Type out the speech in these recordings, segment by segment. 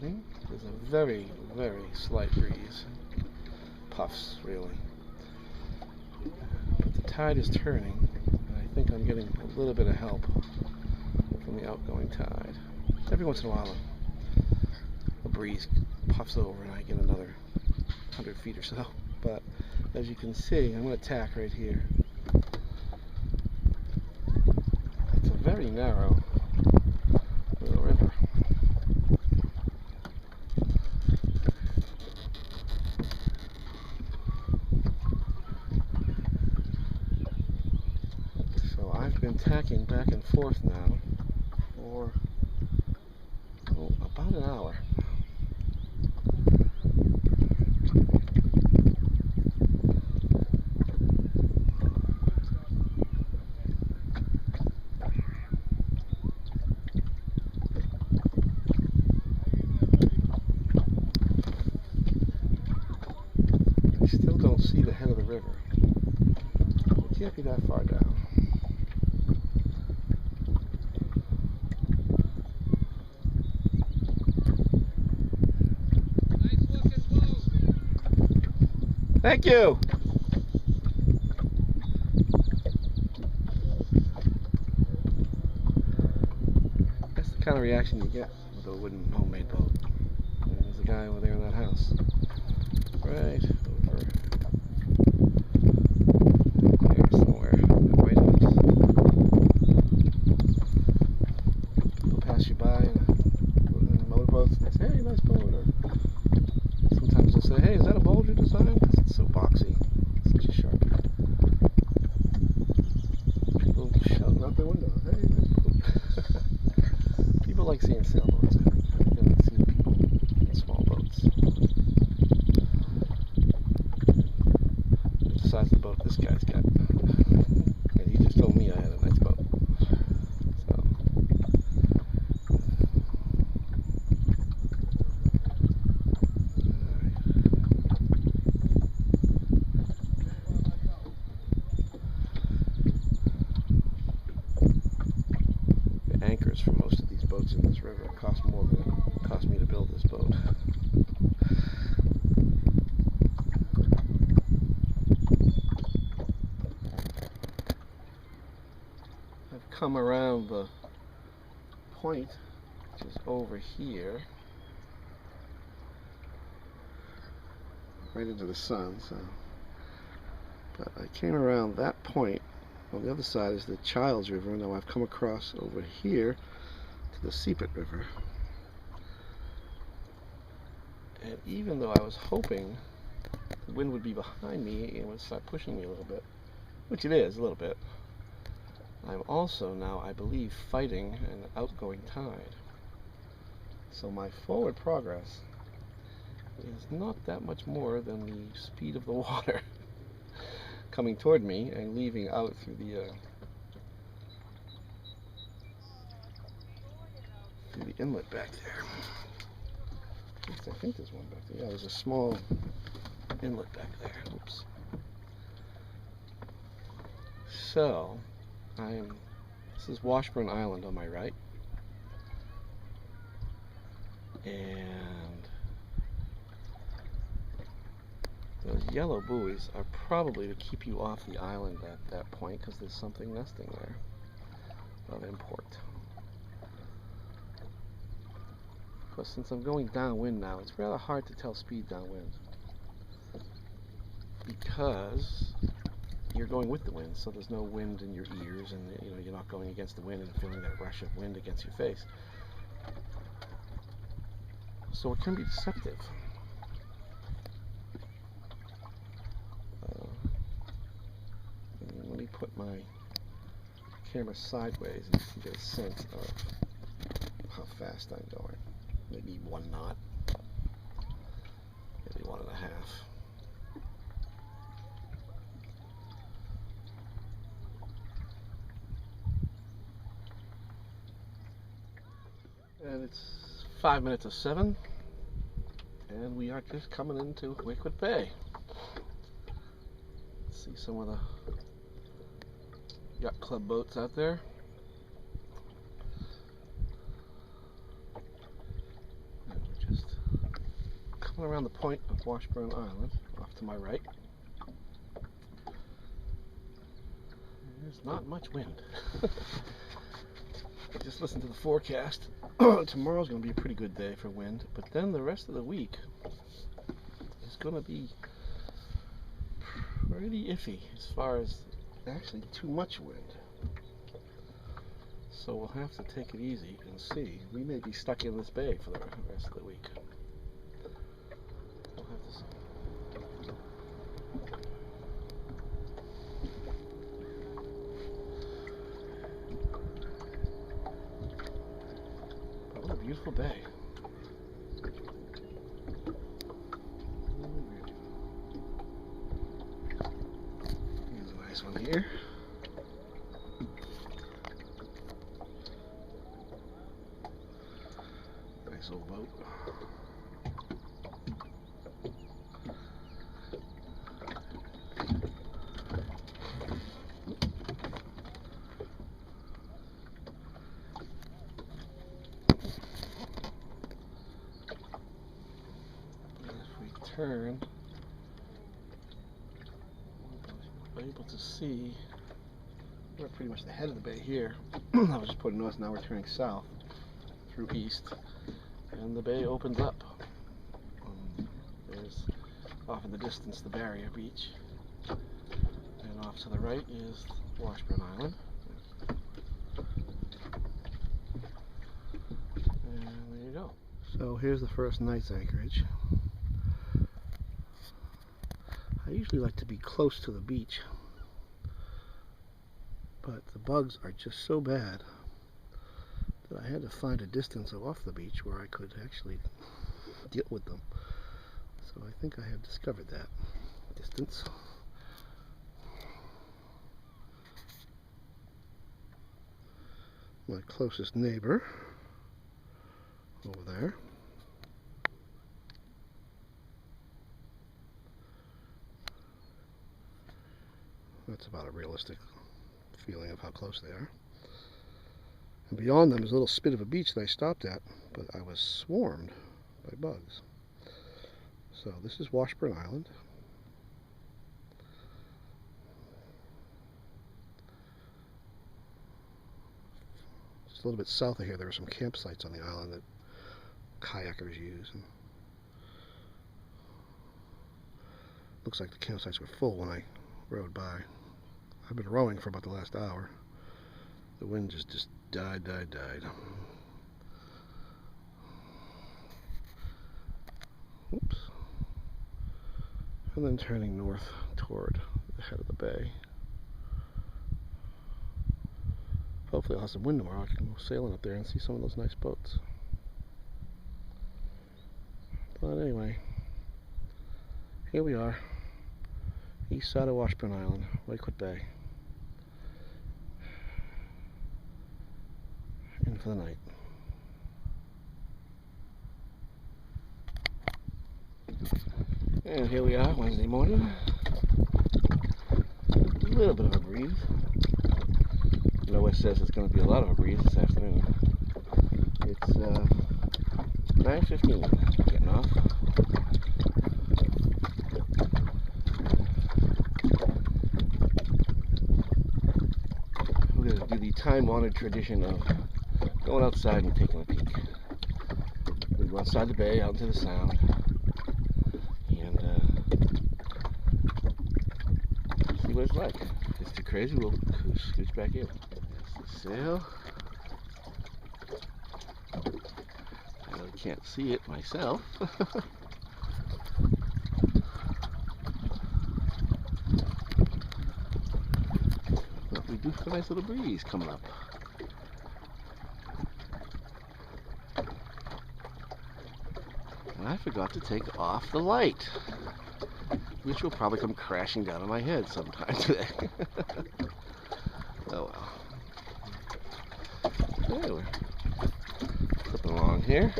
evening. There's a very, very slight breeze. Puffs, really. But the tide is turning, and I think I'm getting a little bit of help from the outgoing tide. Every once in a while, a breeze puffs over and I get another 100 feet or so. But as you can see, I'm going to tack right here. It's a very narrow little river. So I've been tacking back and forth now for about an hour. I still don't see the head of the river. It can't be that far down. Thank you! That's the kind of reaction you get with a wooden homemade boat. And there's a guy over there in that house. Right over there somewhere. That White House. People pass you by in motorboats and they say, hey, nice boat. Or sometimes they'll say, hey, is that a Bolger design? Because it's so boxy. It's such a sharp head. People shouting out their window, hey, nice boat. People like seeing sailboats. I think they like seeing people in small boats. The size of the boat this guy's got. And he just told me I had a nice boat. So. The anchors for most of these boats in this river cost more than it cost me to build this boat. I've come around the point, which is over here, right into the sun. So, but I came around that point. On the other side is the Childs River. Now I've come across over here to the Sepit River. And even though I was hoping the wind would be behind me and would start pushing me a little bit, which it is a little bit, I'm also now, I believe, fighting an outgoing tide. So my forward progress is not that much more than the speed of the water coming toward me and leaving out through the inlet back there. At least I think there's one back there. Yeah, there's a small inlet back there. Oops. So, this is Washburn Island on my right. And those yellow buoys are probably to keep you off the island at that point because there's something nesting there of import. But since I'm going downwind now, it's rather hard to tell speed downwind because you're going with the wind, so there's no wind in your ears, and you're not going against the wind and feeling that rush of wind against your face. So it can be deceptive. Let me put my camera sideways and you can get a sense of how fast I'm going. Maybe 1 knot, maybe 1.5. And it's 5 minutes of 7, and we are just coming into Waquoit Bay. Let's see some of the yacht club boats out there. And we're just coming around the point of Washburn Island, off to my right. There's not much wind. Just listen to the forecast. Tomorrow's going to be a pretty good day for wind, but then the rest of the week is going to be pretty iffy as far as actually too much wind. So we'll have to take it easy and see. We may be stuck in this bay for the rest of the week. We'll have to see. But what a beautiful bay. Here's a nice one here. Nice old boat. Turn, we're able to see we're pretty much the head of the bay here. I was just pointing north, now we're turning south through east, and the bay opens up. There's off in the distance the barrier beach, and off to the right is Washburn Island. And there you go. So here's the first night's anchorage. I usually like to be close to the beach, but the bugs are just so bad that I had to find a distance off the beach where I could actually deal with them. So I think I have discovered that distance. My closest neighbor over there. That's about a realistic feeling of how close they are. And beyond them is a little spit of a beach that I stopped at, but I was swarmed by bugs. So this is Washburn Island. Just a little bit south of here, there are some campsites on the island that kayakers use. And looks like the campsites were full when I rode by. I've been rowing for about the last hour. The wind just died. Oops. And then turning north toward the head of the bay. Hopefully I'll have some wind tomorrow. I can go sailing up there and see some of those nice boats. But anyway, here we are. East side of Washburn Island, Waquoit Bay. In for the night. And here we are, Wednesday morning. A little bit of a breeze. NOAA says it's going to be a lot of a breeze this afternoon. It's 9:15, getting off. We're going to do the time-honored tradition of going outside and taking a peek. We go outside the bay, out into the sound, and see what it's like. If it's too crazy, we'll scooch back in. That's the sail. I really can't see it myself. But we do have a nice little breeze coming up. And I forgot to take off the light, which will probably come crashing down on my head sometime today. Oh well. Okay, we're flipping along here.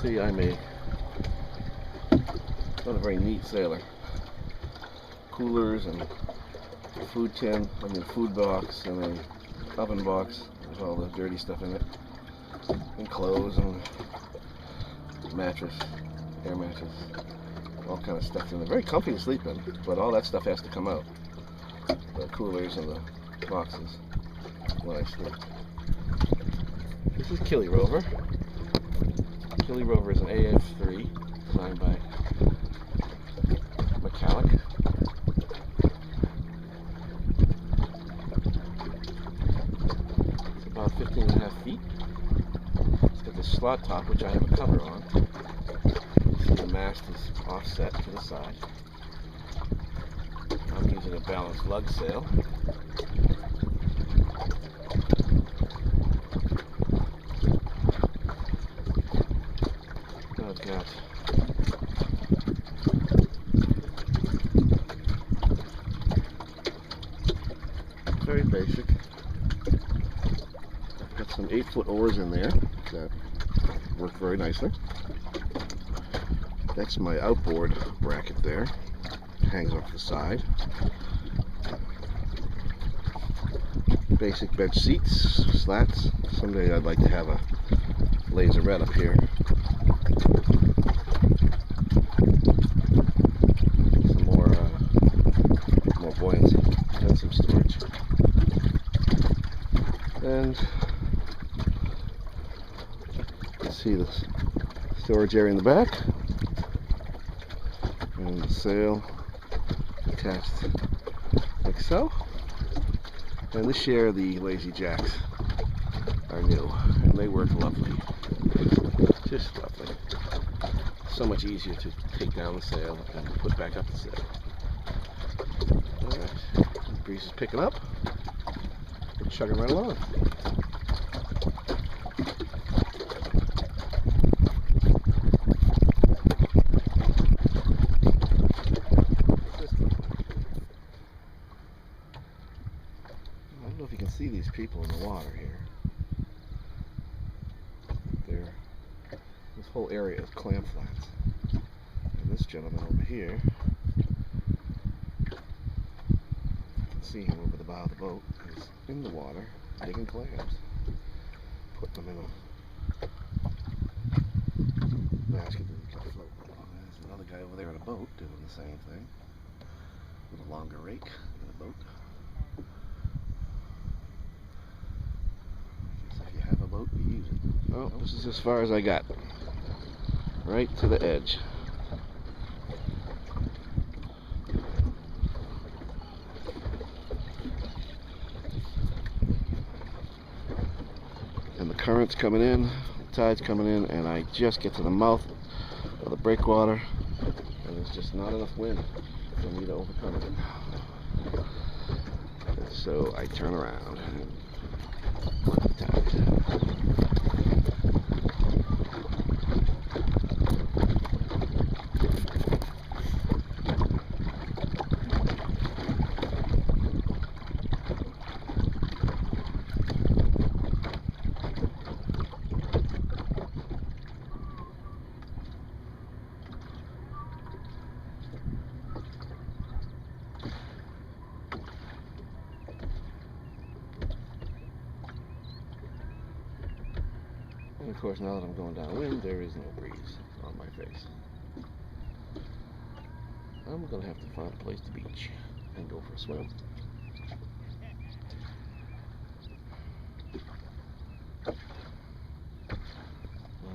See, I'm not a very neat sailor. Coolers and food food box and an oven box with all the dirty stuff in it, and clothes and mattress, air mattress, all kind of stuff in there. Very comfy to sleep in, but all that stuff has to come out. The coolers and the boxes when I sleep. This is Killyrover. Killyrover is an AF3 designed by Waquoit. It's about 15.5 feet. It's got this slot top, which I have a cover on. You see the mast is offset to the side. I'm using a balanced lug sail. I've got very basic. I've got some 8-foot oars in there that work very nicely. That's my outboard bracket there. Hangs off the side. Basic bench seats, slats. Someday I'd like to have a laserette up here. Some more buoyancy and some storage. And you see the storage area in the back, and the sail attached like so. And this year the Lazy Jacks are new, and they work lovely. Just lovely. So much easier to take down the sail and put back up the sail. Alright, the breeze is picking up. We're chugging right along. I don't know if you can see these people in the water here. This whole area is clam flats. And this gentleman over here, you can see him over the bow of the boat, is in the water digging clams, putting them in a basket that can float along. There's another guy over there in a boat doing the same thing with a longer rake in a boat. If you have a boat, you use it. Oh, this is as far as I got. Right to the edge. And the current's coming in, the tide's coming in, and I just get to the mouth of the breakwater, and there's just not enough wind for me to overcome it. So I turn around and work the tide. And of course, now that I'm going downwind, there is no breeze on my face. I'm going to have to find a place to beach and go for a swim.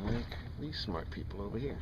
Like these smart people over here.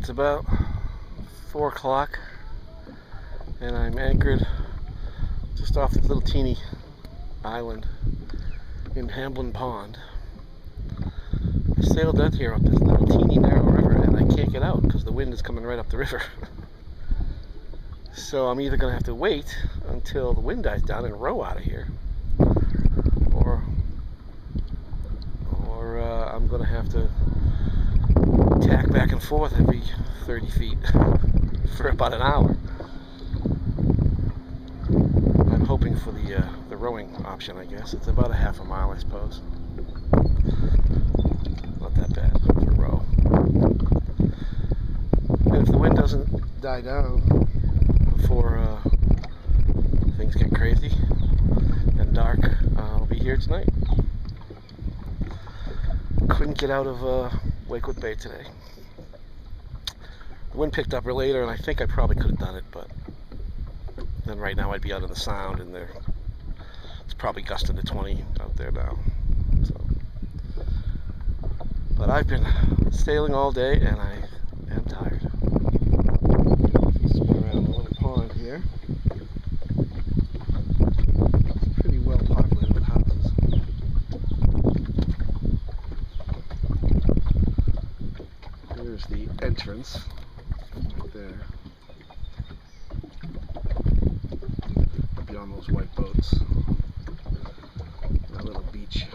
It's about 4 o'clock and I'm anchored just off this little teeny island in Hamblin Pond. I sailed out here up this little teeny narrow river and I can't get out because the wind is coming right up the river. So I'm either going to have to wait until the wind dies down and row out of here, or I'm going to have to tack back and forth every 30 feet for about an hour. I'm hoping for the rowing option, I guess. It's about a half a mile, I suppose. Not that bad for a row. And if the wind doesn't die down before things get crazy and dark, I'll be here tonight. Couldn't get out of Waquoit Bay today. The wind picked up later, and I think I probably could have done it, but then right now I'd be out in the Sound, and it's probably gusting to 20 out there now. So, but I've been sailing all day, and I am tired. Spin around the little pond here. It's pretty well populated with houses. Here's the entrance right there. Beyond those white boats. That little beach.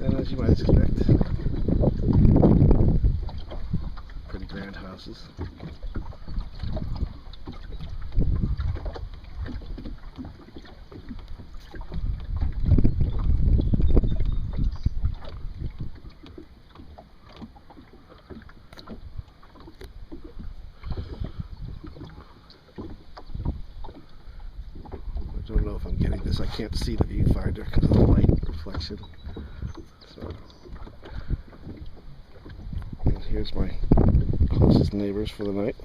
And as you might expect, pretty grand houses. I don't know if I'm getting this. I can't see the viewfinder because of the light reflection. So, and here's my closest neighbors for the night.